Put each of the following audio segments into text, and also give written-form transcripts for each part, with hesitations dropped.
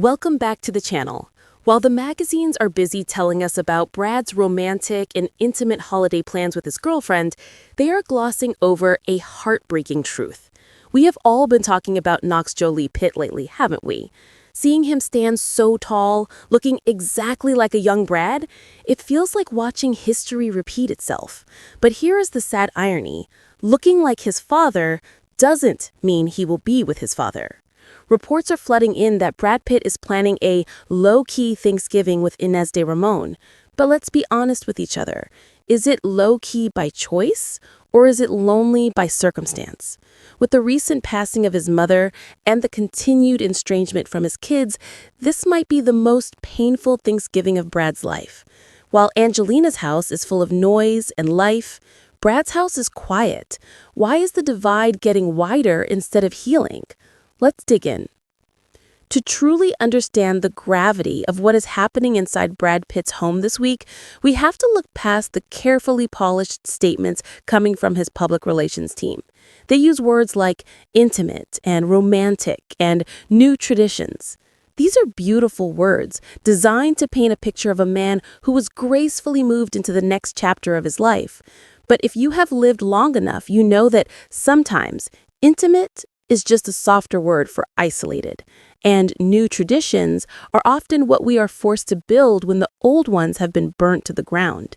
Welcome back to the channel. While the magazines are busy telling us about Brad's romantic and intimate holiday plans with his girlfriend, they are glossing over a heartbreaking truth. We have all been talking about Knox Jolie-Pitt lately, haven't we? Seeing him stand so tall, looking exactly like a young Brad, it feels like watching history repeat itself. But here is the sad irony. Looking like his father doesn't mean he will be with his father. Reports are flooding in that Brad Pitt is planning a low-key Thanksgiving with Ines de Ramon. But let's be honest with each other. Is it low-key by choice, or is it lonely by circumstance? With the recent passing of his mother and the continued estrangement from his kids, this might be the most painful Thanksgiving of Brad's life. While Angelina's house is full of noise and life, Brad's house is quiet. Why is the divide getting wider instead of healing? Let's dig in. To truly understand the gravity of what is happening inside Brad Pitt's home this week, we have to look past the carefully polished statements coming from his public relations team. They use words like intimate and romantic and new traditions. These are beautiful words designed to paint a picture of a man who was gracefully moved into the next chapter of his life. But if you have lived long enough, you know that sometimes intimate is just a softer word for isolated, and new traditions are often what we are forced to build when the old ones have been burnt to the ground.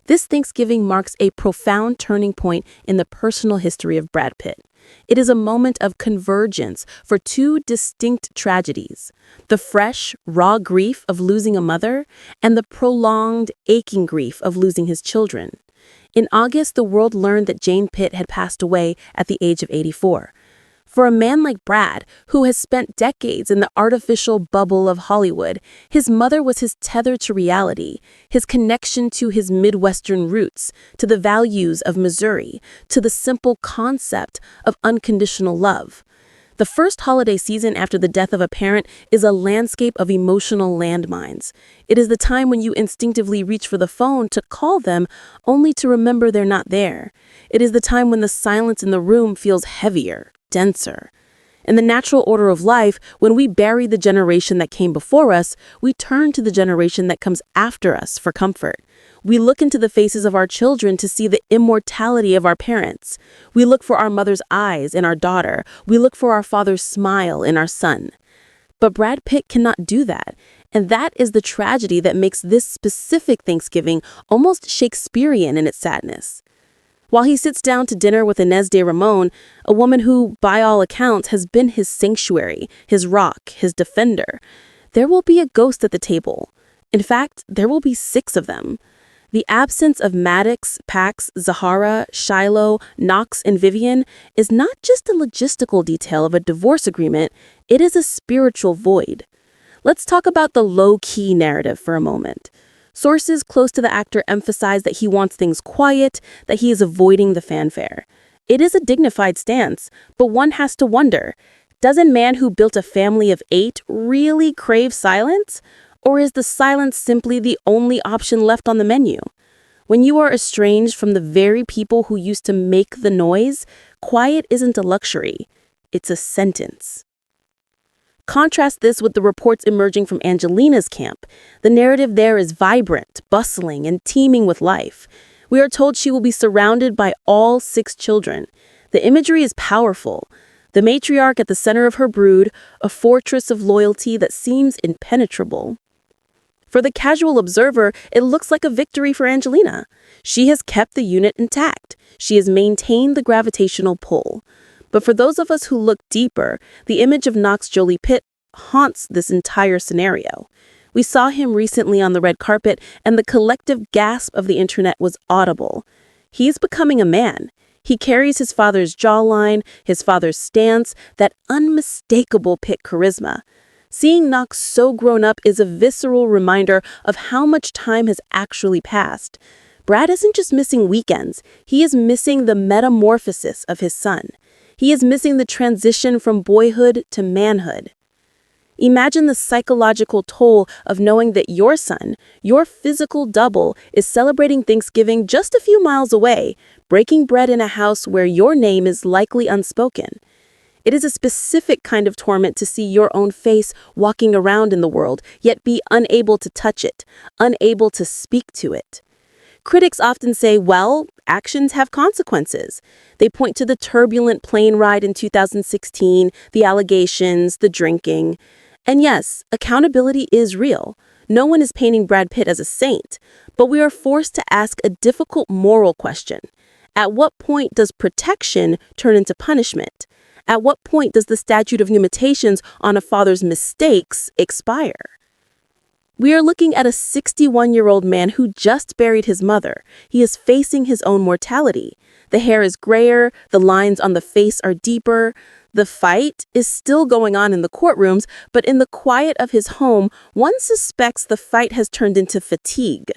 This Thanksgiving marks a profound turning point in the personal history of Brad Pitt. It is a moment of convergence for two distinct tragedies: the fresh, raw grief of losing a mother and the prolonged, aching grief of losing his children. In August, the world learned that Jane Pitt had passed away at the age of 84. For a man like Brad, who has spent decades in the artificial bubble of Hollywood, his mother was his tether to reality, his connection to his Midwestern roots, to the values of Missouri, to the simple concept of unconditional love. The first holiday season after the death of a parent is a landscape of emotional landmines. It is the time when you instinctively reach for the phone to call them, only to remember they're not there. It is the time when the silence in the room feels heavier, denser. In the natural order of life, when we bury the generation that came before us, we turn to the generation that comes after us for comfort. We look into the faces of our children to see the immortality of our parents. We look for our mother's eyes in our daughter. We look for our father's smile in our son. But Brad Pitt cannot do that. And that is the tragedy that makes this specific Thanksgiving almost Shakespearean in its sadness. While he sits down to dinner with Ines de Ramon, a woman who, by all accounts, has been his sanctuary, his rock, his defender, there will be a ghost at the table. In fact, there will be 6 of them. The absence of Maddox, Pax, Zahara, Shiloh, Knox, and Vivian is not just a logistical detail of a divorce agreement, it is a spiritual void. Let's talk about the low-key narrative for a moment. Sources close to the actor emphasize that he wants things quiet, that he is avoiding the fanfare. It is a dignified stance, but one has to wonder, does a man who built a family of 8 really crave silence? Or is the silence simply the only option left on the menu? When you are estranged from the very people who used to make the noise, quiet isn't a luxury, it's a sentence. Contrast this with the reports emerging from Angelina's camp. The narrative there is vibrant, bustling, and teeming with life. We are told she will be surrounded by all 6 children. The imagery is powerful. The matriarch at the center of her brood, a fortress of loyalty that seems impenetrable. For the casual observer, it looks like a victory for Angelina. She has kept the unit intact. She has maintained the gravitational pull. But for those of us who look deeper, the image of Knox Jolie-Pitt haunts this entire scenario. We saw him recently on the red carpet, and the collective gasp of the internet was audible. He's becoming a man. He carries his father's jawline, his father's stance, that unmistakable Pitt charisma. Seeing Knox so grown up is a visceral reminder of how much time has actually passed. Brad isn't just missing weekends, he is missing the metamorphosis of his son. He is missing the transition from boyhood to manhood. Imagine the psychological toll of knowing that your son, your physical double, is celebrating Thanksgiving just a few miles away, breaking bread in a house where your name is likely unspoken. It is a specific kind of torment to see your own face walking around in the world, yet be unable to touch it, unable to speak to it. Critics often say, well, actions have consequences. They point to the turbulent plane ride in 2016, the allegations, the drinking. And yes, accountability is real. No one is painting Brad Pitt as a saint, but we are forced to ask a difficult moral question. At what point does protection turn into punishment? At what point does the statute of limitations on a father's mistakes expire? We are looking at a 61-year-old man who just buried his mother. He is facing his own mortality. The hair is grayer, the lines on the face are deeper. The fight is still going on in the courtrooms, but in the quiet of his home, one suspects the fight has turned into fatigue.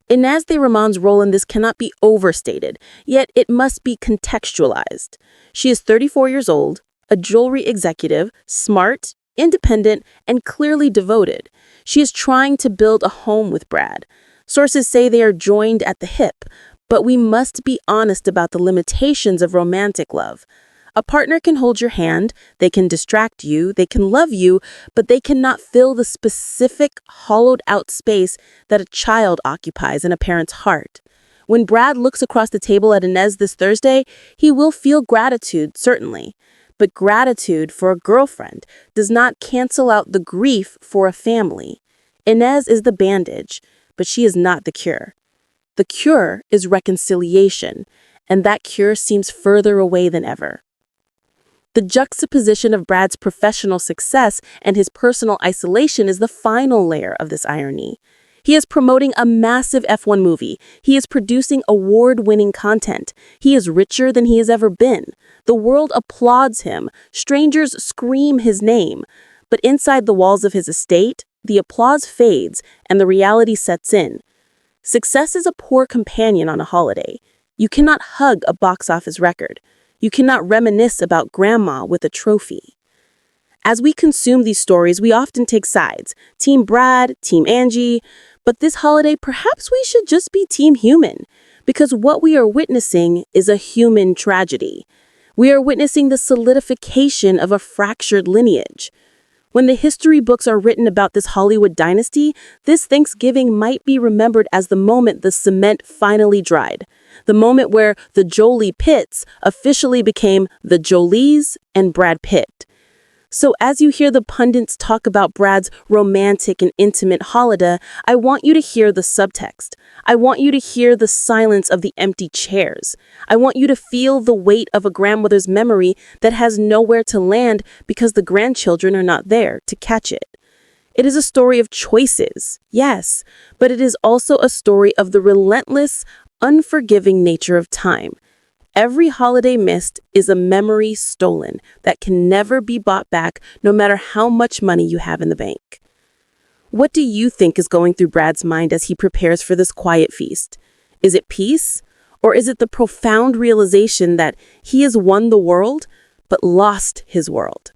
Ines de Ramon's role in this cannot be overstated, yet it must be contextualized. She is 34 years old, a jewelry executive, smart, independent, and clearly devoted. She is trying to build a home with Brad. Sources say they are joined at the hip, but we must be honest about the limitations of romantic love. A partner can hold your hand, they can distract you, they can love you, but they cannot fill the specific, hollowed-out space that a child occupies in a parent's heart. When Brad looks across the table at Ines this Thursday, he will feel gratitude, certainly. But gratitude for a girlfriend does not cancel out the grief for a family. Ines is the bandage, but she is not the cure. The cure is reconciliation, and that cure seems further away than ever. The juxtaposition of Brad's professional success and his personal isolation is the final layer of this irony. He is promoting a massive F1 movie. He is producing award-winning content. He is richer than he has ever been. The world applauds him. Strangers scream his name. But inside the walls of his estate, the applause fades and the reality sets in. Success is a poor companion on a holiday. You cannot hug a box office record. You cannot reminisce about grandma with a trophy. As we consume these stories, we often take sides. Team Brad, Team Angie. But this holiday, perhaps we should just be Team Human. Because what we are witnessing is a human tragedy. We are witnessing the solidification of a fractured lineage. When the history books are written about this Hollywood dynasty, this Thanksgiving might be remembered as the moment the cement finally dried. The moment where the Jolie-Pitts officially became the Jolies and Brad Pitt. So as you hear the pundits talk about Brad's romantic and intimate holiday, I want you to hear the subtext. I want you to hear the silence of the empty chairs. I want you to feel the weight of a grandmother's memory that has nowhere to land because the grandchildren are not there to catch it. It is a story of choices, yes, but it is also a story of the relentless, unforgiving nature of time. Every holiday missed is a memory stolen that can never be bought back, no matter how much money you have in the bank. What do you think is going through Brad's mind as he prepares for this quiet feast? Is it peace? Or is it the profound realization that he has won the world, but lost his world?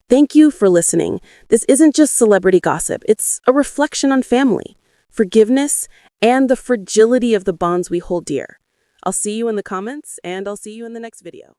Thank you for listening. This isn't just celebrity gossip. It's a reflection on family, forgiveness, and the fragility of the bonds we hold dear. I'll see you in the comments, and I'll see you in the next video.